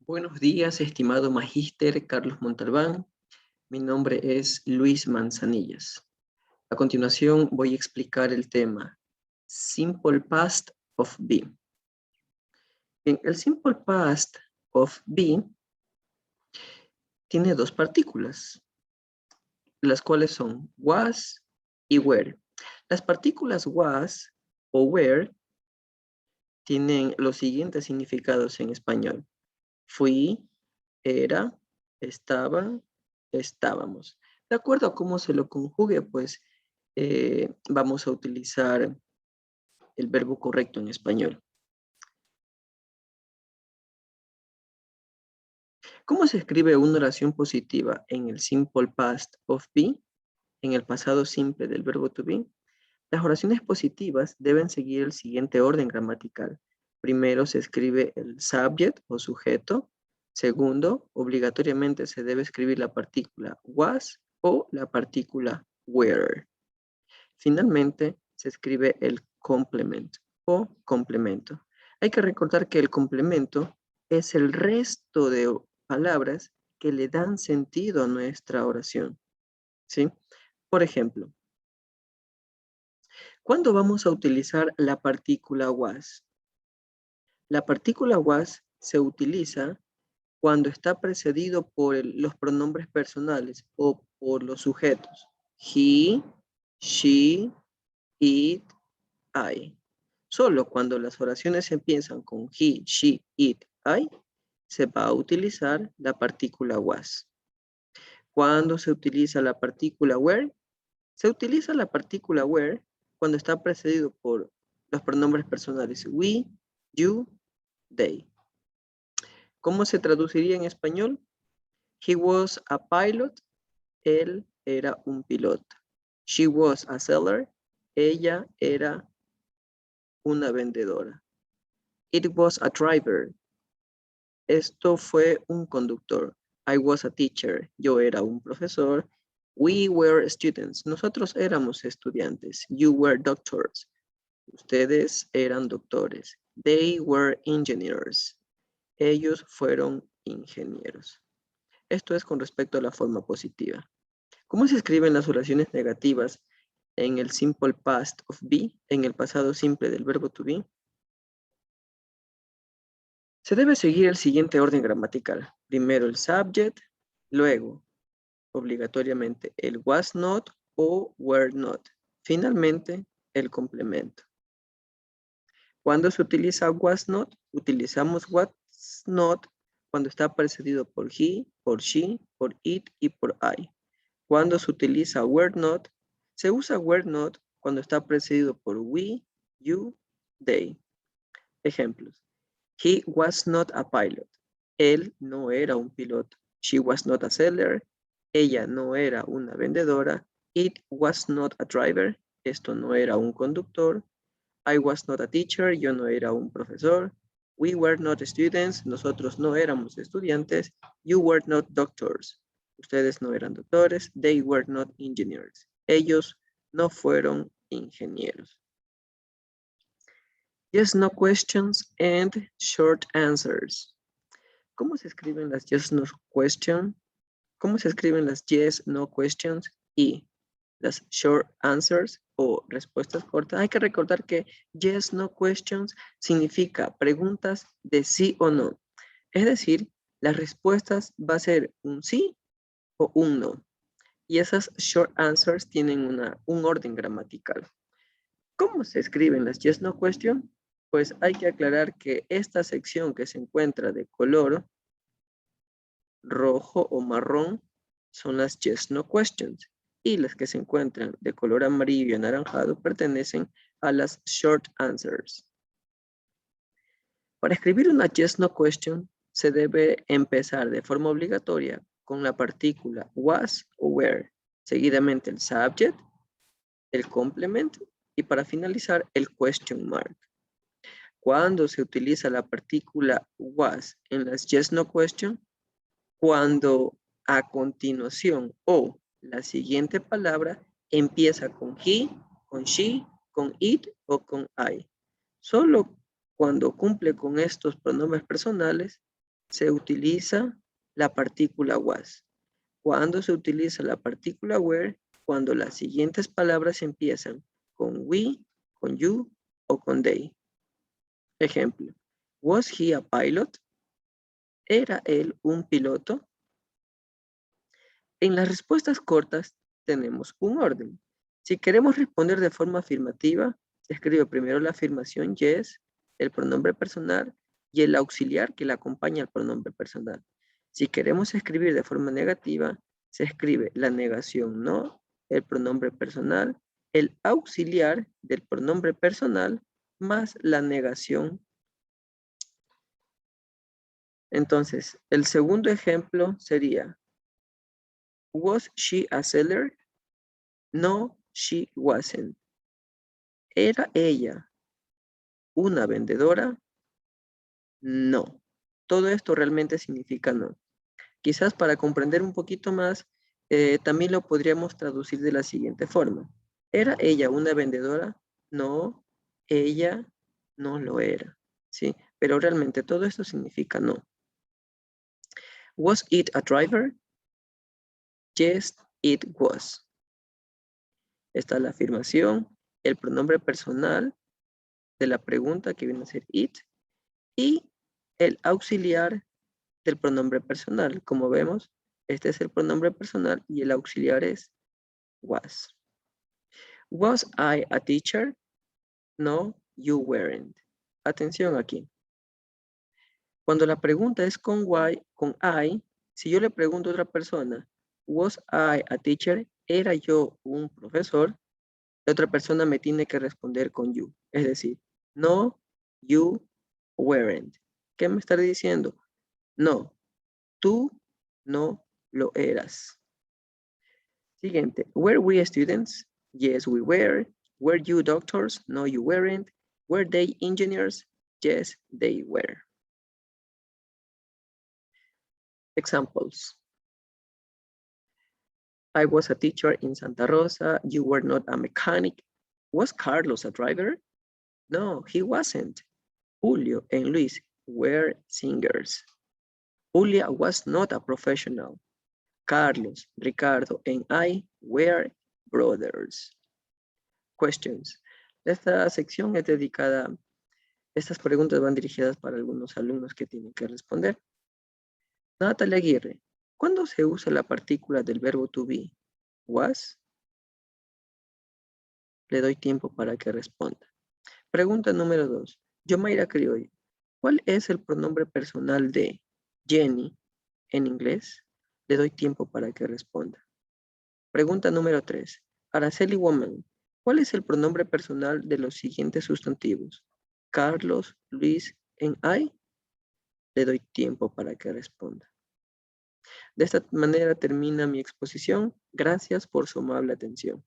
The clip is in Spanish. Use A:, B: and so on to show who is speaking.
A: Buenos días, estimado magíster Carlos Montalbán. Mi nombre es Luis Manzanillas. A continuación voy a explicar el tema Simple Past of Be. En el Simple Past of Be tiene dos partículas, las cuales son was y were. Las partículas was o were tienen los siguientes significados en español. Fui, era, estaba, estábamos. De acuerdo a cómo se lo conjugue, pues vamos a utilizar el verbo correcto en español. ¿Cómo se escribe una oración positiva en el simple past of be, en el pasado simple del verbo to be? Las oraciones positivas deben seguir el siguiente orden gramatical. Primero se escribe el subject o sujeto. Segundo, obligatoriamente se debe escribir la partícula was o la partícula were. Finalmente, se escribe el complemento o complemento. Hay que recordar que el complemento es el resto de palabras que le dan sentido a nuestra oración, ¿sí? Por ejemplo, ¿cuándo vamos a utilizar la partícula was? La partícula was se utiliza cuando está precedido por los pronombres personales o por los sujetos. He, she, it, I. Solo cuando las oraciones empiezan con he, she, it, I, se va a utilizar la partícula was. ¿Cuándo se utiliza la partícula were? Se utiliza la partícula were cuando está precedido por los pronombres personales we, you, they. ¿Cómo se traduciría en español? He was a pilot. Él era un piloto. She was a seller. Ella era una vendedora. It was a driver. Esto fue un conductor. I was a teacher. Yo era un profesor. We were students. Nosotros éramos estudiantes. You were doctors. Ustedes eran doctores. They were engineers. Ellos fueron ingenieros. Esto es con respecto a la forma positiva. ¿Cómo se escriben las oraciones negativas en el simple past of be, en el pasado simple del verbo to be? Se debe seguir el siguiente orden gramatical. Primero el subject, luego, obligatoriamente, el was not o were not. Finalmente, el complemento. Cuando se utiliza was not, utilizamos was not cuando está precedido por he, por she, por it y por I. Cuando se utiliza were not, se usa were not cuando está precedido por we, you, they. Ejemplos. He was not a pilot. Él no era un piloto. She was not a seller. Ella no era una vendedora. It was not a driver. Esto no era un conductor. I was not a teacher. Yo no era un profesor. We were not students. Nosotros no éramos estudiantes. You were not doctors. Ustedes no eran doctores. They were not engineers. Ellos no fueron ingenieros. Yes, no questions and short answers. ¿Cómo se escriben las yes, no questions? ¿Cómo se escriben las yes, no questions y las short answers o respuestas cortas? Hay que recordar que yes, no questions significa preguntas de sí o no. Es decir, las respuestas va a ser un sí o un no. Y esas short answers tienen un orden gramatical. ¿Cómo se escriben las yes, no questions? Pues hay que aclarar que esta sección que se encuentra de color rojo o marrón son las yes, no questions. Y las que se encuentran de color amarillo y anaranjado pertenecen a las short answers. Para escribir una yes, no question, se debe empezar de forma obligatoria con la partícula was o were, seguidamente el subject, el complement y para finalizar el question mark. ¿Cuándo se utiliza la partícula was en las yes, no question? Cuando a continuación o la siguiente palabra empieza con he, con she, con it o con I. Solo cuando cumple con estos pronombres personales se utiliza la partícula was. ¿Cuándo se utiliza la partícula were? Cuando las siguientes palabras empiezan con we, con you o con they. Ejemplo, was he a pilot? ¿Era él un piloto? En las respuestas cortas tenemos un orden. Si queremos responder de forma afirmativa, se escribe primero la afirmación yes, el pronombre personal y el auxiliar que le acompaña al pronombre personal. Si queremos escribir de forma negativa, se escribe la negación no, el pronombre personal, el auxiliar del pronombre personal más la negación. Entonces, el segundo ejemplo sería, was she a seller? No, she wasn't. ¿Era ella una vendedora? No. Todo esto realmente significa no. Quizás para comprender un poquito más, también lo podríamos traducir de la siguiente forma. ¿Era ella una vendedora? No, ella no lo era. ¿Sí? Pero realmente todo esto significa no. Was it a driver? Yes, it was. Esta es la afirmación, el pronombre personal de la pregunta que viene a ser it y el auxiliar del pronombre personal. Como vemos, este es el pronombre personal y el auxiliar es was. Was I a teacher? No, you weren't. Atención aquí. Cuando la pregunta es con I, si yo le pregunto a otra persona, was I a teacher? ¿Era yo un profesor? La otra persona me tiene que responder con you. Es decir, no, you weren't. ¿Qué me está diciendo? No, tú no lo eras. Siguiente. Were we students? Yes, we were. Were you doctors? No, you weren't. Were they engineers? Yes, they were. Examples. I was a teacher in Santa Rosa. You were not a mechanic. Was Carlos a driver? No, he wasn't. Julio and Luis were singers. Julia was not a professional. Carlos, Ricardo, and I were brothers. Questions. Esta sección es dedicada, estas preguntas van dirigidas para algunos alumnos que tienen que responder. Natalia Aguirre, ¿cuándo se usa la partícula del verbo to be? Was. Le doy tiempo para que responda. Pregunta número 2. Yomaira Criollo, ¿cuál es el pronombre personal de Jenny en inglés? Le doy tiempo para que responda. Pregunta número 3. Araceli Woman, ¿cuál es el pronombre personal de los siguientes sustantivos? Carlos, Luis, and I. Le doy tiempo para que responda. De esta manera termina mi exposición. Gracias por su amable atención.